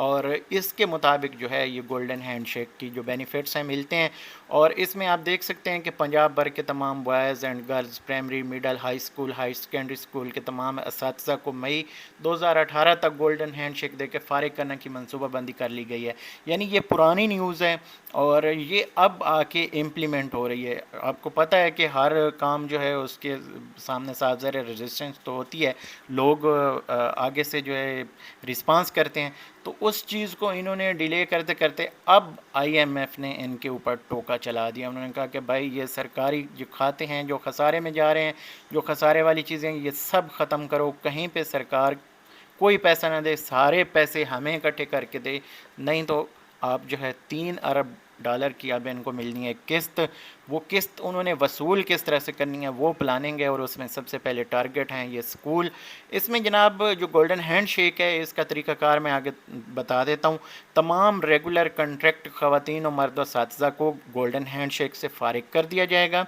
اور اس کے مطابق جو ہے یہ گولڈن ہینڈ شیک کی جو بینیفٹس ہیں ملتے ہیں. اور اس میں آپ دیکھ سکتے ہیں کہ پنجاب بھر کے تمام boys and girls primary middle high school high secondary school کے تمام اساتذہ کو مئی 2018 تک گولڈن ہینڈ شیک دے کے فارغ کرنے کی منصوبہ بندی کر لی گئی ہے. یعنی یہ پرانی نیوز ہے اور یہ اب آ کے امپلیمنٹ ہو رہی ہے. آپ کو پتہ ہے کہ ہر کام جو ہے اس کے سامنے صاف ظاہر ریزسٹنس تو ہوتی ہے, لوگ آگے سے جو ہے رسپانس کرتے ہیں. تو اس چیز کو انہوں نے ڈیلے کرتے کرتے اب آئی ایم ایف نے ان کے اوپر ٹوکا چلا دیا. انہوں نے کہا کہ بھائی یہ سرکاری جو کھاتے ہیں جو خسارے میں جا رہے ہیں, جو خسارے والی چیزیں, یہ سب ختم کرو. کہیں پہ سرکار کوئی پیسہ نہ دے, سارے پیسے ہمیں اکٹھے کر کے دے, نہیں تو آپ جو ہے $3 ارب کی اب ان کو ملنی ہے قسط. وہ قسط انہوں نے وصول کس طرح سے کرنی ہے وہ پلاننگ ہے, اور اس میں سب سے پہلے ٹارگٹ ہیں یہ اسکول. اس میں جناب جو گولڈن ہینڈ شیک ہے اس کا طریقہ کار میں آگے بتا دیتا ہوں. تمام ریگولر کنٹریکٹ خواتین و مرد و اساتذہ کو گولڈن ہینڈ شیک سے فارغ کر دیا جائے گا,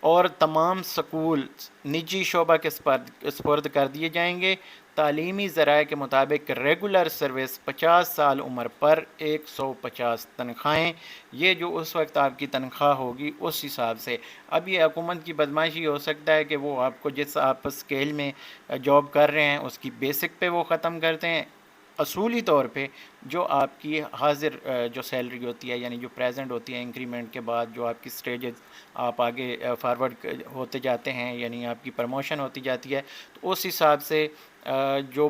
اور تمام سکول نجی شعبہ کے سپرد کر دیے جائیں گے. تعلیمی ذرائع کے مطابق ریگولر سروس 50 سال عمر پر 150 تنخواہیں. یہ جو اس وقت آپ کی تنخواہ ہوگی اس حساب سے. اب یہ حکومت کی بدماشی ہو سکتا ہے کہ وہ آپ کو جس آپ اسکیل میں جاب کر رہے ہیں اس کی بیسک پہ وہ ختم کرتے ہیں. اصولی طور پہ جو آپ کی حاضر جو سیلری ہوتی ہے, یعنی جو پریزنٹ ہوتی ہے انکریمنٹ کے بعد جو آپ کی اسٹیجز آپ آگے فارورڈ ہوتے جاتے ہیں, یعنی آپ کی پروموشن ہوتی جاتی ہے, تو اس حساب سے جو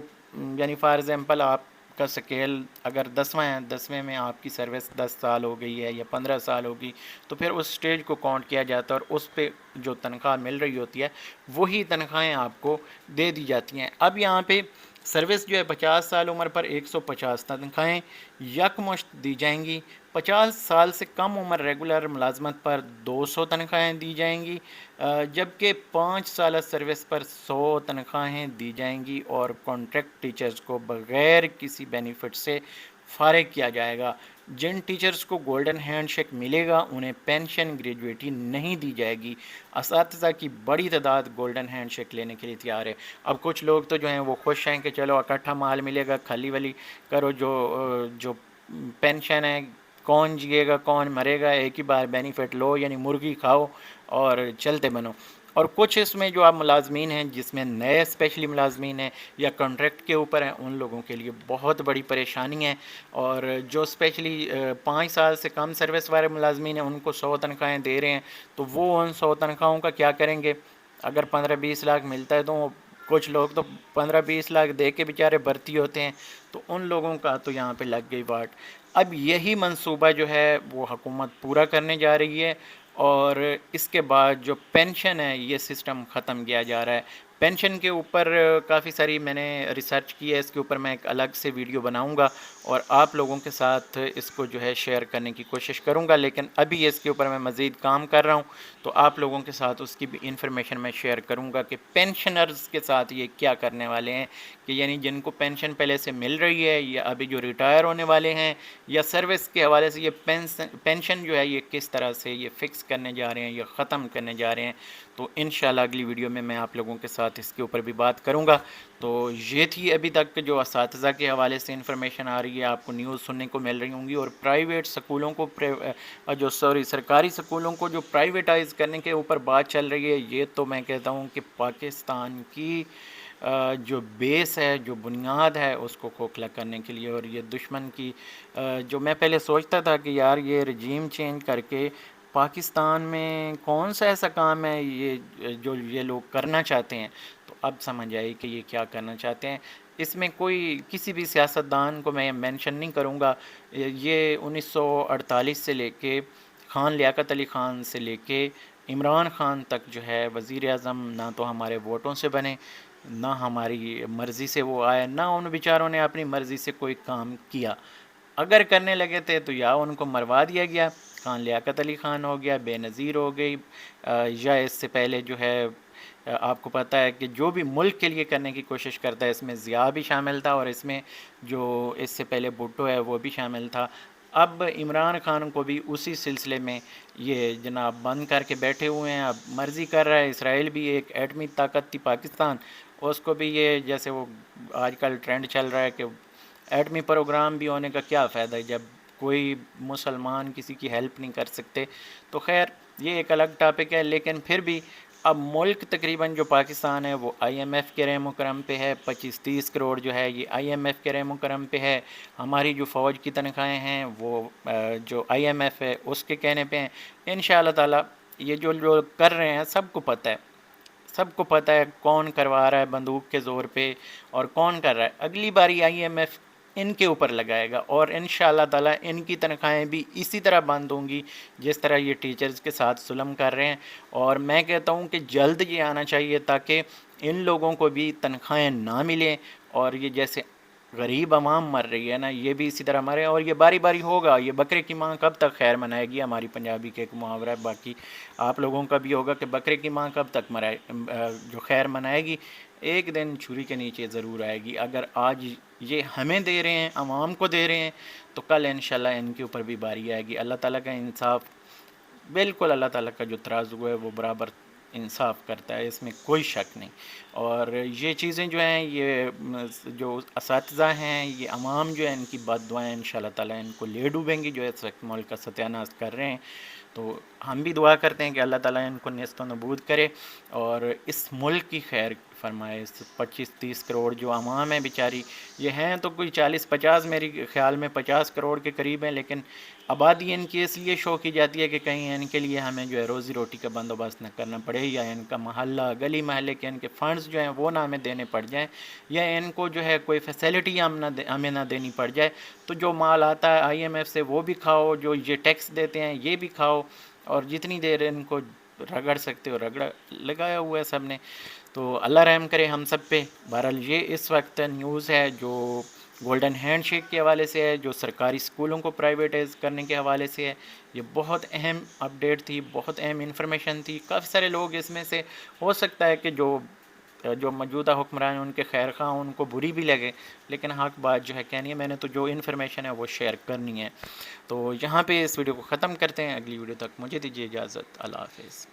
یعنی فار ایگزامپل آپ کا سکیل اگر 10واں ہے, 10ویں میں آپ کی سروس 10 سال ہو گئی ہے یا 15 سال ہوگی, تو پھر اس سٹیج کو کاؤنٹ کیا جاتا ہے اور اس پہ جو تنخواہ مل رہی ہوتی ہے وہی تنخواہیں آپ کو دے دی جاتی ہیں. اب یہاں پہ سروس جو ہے 50 سال عمر پر 150 تنخواہیں یکمشت دی جائیں گی. 50 سال سے کم عمر ریگولر ملازمت پر 200 تنخواہیں دی جائیں گی, جبکہ 5 سالہ سروس پر 100 تنخواہیں دی جائیں گی, اور کانٹریکٹ ٹیچرز کو بغیر کسی بینیفٹ سے فارغ کیا جائے گا. جن ٹیچرز کو گولڈن ہینڈ شیک ملے گا انہیں پینشن گریجویٹی نہیں دی جائے گی. اساتذہ کی بڑی تعداد گولڈن ہینڈ شیک لینے کے لیے تیار ہے. اب کچھ لوگ تو جو ہیں وہ خوش ہیں کہ چلو اکٹھا مال ملے گا, کھلی ولی کرو, جو پینشن ہے کون جیے گا کون مرے گا, ایک ہی بار بینیفٹ لو, یعنی مرغی کھاؤ اور چلتے بنو. اور کچھ اس میں جو آپ ملازمین ہیں جس میں نئے اسپیشلی ملازمین ہیں یا کانٹریکٹ کے اوپر ہیں, ان لوگوں کے لیے بہت بڑی پریشانی ہے. اور جو اسپیشلی 5 سال سے کم سروس والے ملازمین ہیں ان کو 100 تنخواہیں دے رہے ہیں, تو وہ ان 100 تنخواہوں کا کیا کریں گے؟ اگر 15-20 لاکھ ملتا ہے تو کچھ لوگ تو 15-20 لاکھ دے کے بیچارے بھرتی ہوتے ہیں, تو ان لوگوں کا تو یہاں پہ لگ گئی واٹ. اب یہی منصوبہ جو ہے وہ حکومت پورا کرنے جا رہی ہے, اور اس کے بعد جو پینشن ہے یہ سسٹم ختم کیا جا رہا ہے. پینشن کے اوپر کافی ساری میں نے ریسرچ کی ہے, اس کے اوپر میں ایک الگ سے ویڈیو بناؤں گا اور آپ لوگوں کے ساتھ اس کو جو ہے شیئر کرنے کی کوشش کروں گا. لیکن ابھی اس کے اوپر میں مزید کام کر رہا ہوں, تو آپ لوگوں کے ساتھ اس کی بھی انفارمیشن میں شیئر کروں گا کہ پینشنرز کے ساتھ یہ کیا کرنے والے ہیں, کہ یعنی جن کو پینشن پہلے سے مل رہی ہے یا ابھی جو ریٹائر ہونے والے ہیں یا سروس کے حوالے سے یہ پینشن جو ہے یہ کس طرح سے یہ فکس کرنے جا رہے ہیں یا ختم کرنے جا رہے ہیں. تو انشاءاللہ اگلی ویڈیو میں آپ لوگوں کے ساتھ اس کے اوپر بھی بات کروں گا. تو یہ تھی ابھی تک جو اساتذہ کے حوالے سے انفارمیشن آ رہی ہے, آپ کو نیوز سننے کو مل رہی ہوں گی. اور پرائیویٹ سکولوں کو سرکاری سکولوں کو جو پرائیویٹائز کرنے کے اوپر بات چل رہی ہے, یہ تو میں کہتا ہوں کہ پاکستان کی جو بیس ہے, جو بنیاد ہے, اس کو کھوکھلا کرنے کے لیے. اور یہ دشمن کی جو میں پہلے سوچتا تھا کہ یار یہ رجیم چینج کر کے پاکستان میں کون سا ایسا کام ہے یہ لوگ کرنا چاہتے ہیں, تو اب سمجھ آئی کہ یہ کیا کرنا چاہتے ہیں. اس میں کوئی کسی بھی سیاستدان کو میں مینشن نہیں کروں گا. یہ 1948 سے لے کے خان لیاقت علی خان سے لے کے عمران خان تک جو ہے وزیر اعظم نہ تو ہمارے ووٹوں سے بنے, نہ ہماری مرضی سے وہ آئے, نہ ان بیچاروں نے اپنی مرضی سے کوئی کام کیا. اگر کرنے لگے تھے تو یا ان کو مروا دیا گیا, خان لیاقت علی خان ہو گیا, بے نظیر ہو گئی, یا اس سے پہلے جو ہے آپ کو پتہ ہے کہ جو بھی ملک کے لیے کرنے کی کوشش کرتا ہے, اس میں ضیاء بھی شامل تھا, اور اس میں جو اس سے پہلے بھٹو ہے وہ بھی شامل تھا. اب عمران خان کو بھی اسی سلسلے میں یہ جناب بند کر کے بیٹھے ہوئے ہیں. اب مرضی کر رہا ہے. اسرائیل بھی ایک ایٹمی طاقت تھی پاکستان, اس کو بھی یہ جیسے وہ آج کل ٹرینڈ چل رہا ہے کہ ایٹمی پروگرام بھی ہونے کا کیا فائدہ ہے جب کوئی مسلمان کسی کی ہیلپ نہیں کر سکتے. تو خیر یہ ایک الگ ٹاپک ہے، لیکن پھر بھی اب ملک تقریباً جو پاکستان ہے وہ آئی ایم ایف کے رحم و کرم پہ ہے. 25-30 کروڑ جو ہے یہ آئی ایم ایف کے رحم و کرم پہ ہے. ہماری جو فوج کی تنخواہیں ہیں وہ جو آئی ایم ایف ہے اس کے کہنے پہ ہیں. ان شاء اللہ تعالیٰ یہ جو لوگ کر رہے ہیں سب کو پتہ ہے، سب کو پتہ ہے کون کروا رہا ہے بندوق کے زور پہ اور کون کر رہا ہے. اگلی باری آئی ایم ایف ان کے اوپر لگائے گا اور ان شاء اللہ تعالیٰ ان کی تنخواہیں بھی اسی طرح بند ہوں گی جس طرح یہ ٹیچرز کے ساتھ ظلم کر رہے ہیں. اور میں کہتا ہوں کہ جلد یہ آنا چاہیے تاکہ ان لوگوں کو بھی تنخواہیں نہ ملیں اور یہ جیسے غریب عوام مر رہی ہے نا یہ بھی اسی طرح مرے. اور یہ باری باری ہوگا. یہ بکرے کی ماں کب تک خیر منائے گی؟ ہماری پنجابی کے ایک محاورہ ہے، باقی آپ لوگوں کا بھی ہوگا کہ بکرے کی ماں کب تک جو خیر منائے گی. ایک دن چھری کے نیچے ضرور آئے گی. اگر آج یہ ہمیں دے رہے ہیں، عوام کو دے رہے ہیں، تو کل انشاءاللہ ان کے اوپر بھی باری آئے گی. اللہ تعالیٰ کا انصاف بالکل، اللہ تعالیٰ کا جو ترازو ہے وہ برابر انصاف کرتا ہے، اس میں کوئی شک نہیں. اور یہ چیزیں جو ہیں یہ جو اساتذہ ہیں، یہ عوام جو ہے ان کی بد دعائیں ان شاء اللہ تعالیٰ ان کو لے ڈوبیں گی جو اس وقت ملک کا ستیہ ناش کر رہے ہیں. تو ہم بھی دعا کرتے ہیں کہ اللہ تعالیٰ ان کو نیست و نبود کرے اور اس ملک کی خیر فرمائے. اس 25-30 کروڑ جو عوام ہے بیچاری، یہ ہیں تو کوئی 40-50، میری خیال میں 50 کروڑ کے قریب ہیں، لیکن آبادی ان کی اس لیے شو کی جاتی ہے کہ کہیں ان کے لیے ہمیں جو ہے روزی روٹی کا بندوبست نہ کرنا پڑے، یا ان کا محلہ گلی محلے کے ان کے فنڈز جو ہیں وہ نہ ہمیں دینے پڑ جائیں، یا ان کو جو ہے کوئی فیسلٹی ہمیں نہ دینی پڑ جائے. تو جو مال آتا ہے آئی ایم ایف سے وہ بھی کھاؤ، جو یہ ٹیکس دیتے ہیں یہ بھی کھاؤ، اور جتنی دیر ان کو رگڑ سکتے ہو رگڑا لگایا ہوا ہے سب نے. تو اللہ رحم کرے ہم سب پہ. بہرحال یہ اس وقت نیوز ہے جو گولڈن ہینڈ شیک کے حوالے سے ہے، جو سرکاری اسکولوں کو پرائیویٹائز کرنے کے حوالے سے ہے. یہ بہت اہم اپڈیٹ تھی، بہت اہم انفارمیشن تھی. کافی سارے لوگ اس میں سے ہو سکتا ہے کہ جو موجودہ حکمران ہیں ان کے خیر خواہ ان کو بری بھی لگے، لیکن حق بات جو ہے کہنی ہے. میں نے تو جو انفارمیشن ہے وہ شیئر کرنی ہے. تو یہاں پہ اس ویڈیو کو ختم کرتے ہیں. اگلی ویڈیو تک مجھے دیجیے اجازت. اللہ حافظ.